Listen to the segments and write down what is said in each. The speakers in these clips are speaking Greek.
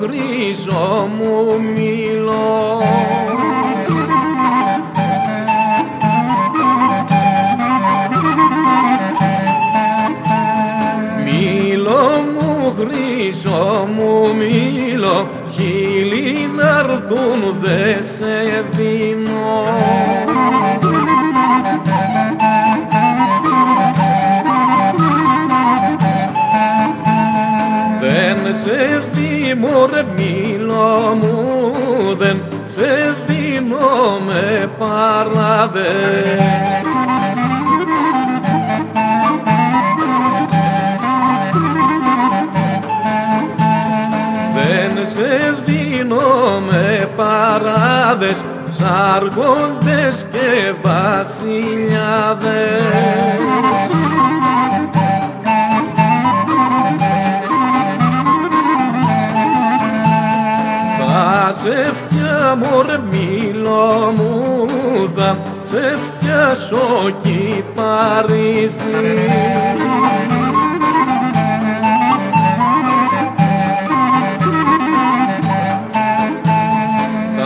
χρυσό μου μήλο. Χρυσό μου μήλο, χείλη να'ρθούν δε σε δίνω. Δεν σε δίνω ρε μήλο μου, δεν σε δίνω με παράδες. Σε δίνω με παράδες, σ' άρχοντες και βασιλιάδες. Θα σε φτιάμω ρε μήλο μου, θα σε φτιάσω κι Παρίσι.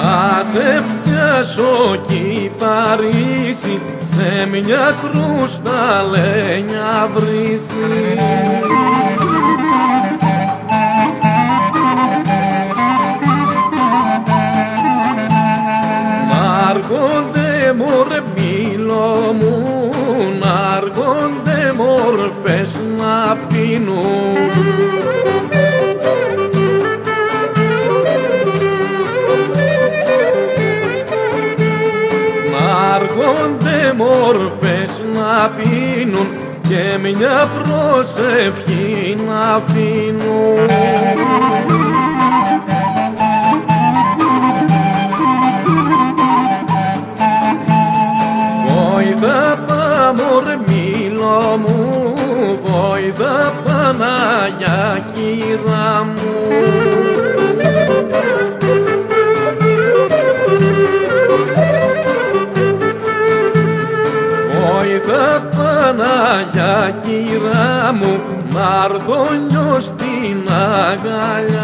Θα σε φτιάσω κι Παρίσι, σε μια κρουσταλένια βρύση. Να'ργόνται μωρέ μήλο μου, να'ργόνται μορφές να πίνουν. Να'ργόνται μορφές να πίνουν και μια προσευχή να αφήνουν. Βόηδα μωρέ μήλο μου, βόηδα Παναγιά κύρα μου. Βόηδα Παναγιά κύρα μου, να'ρθω νιώς στην αγκαλιά.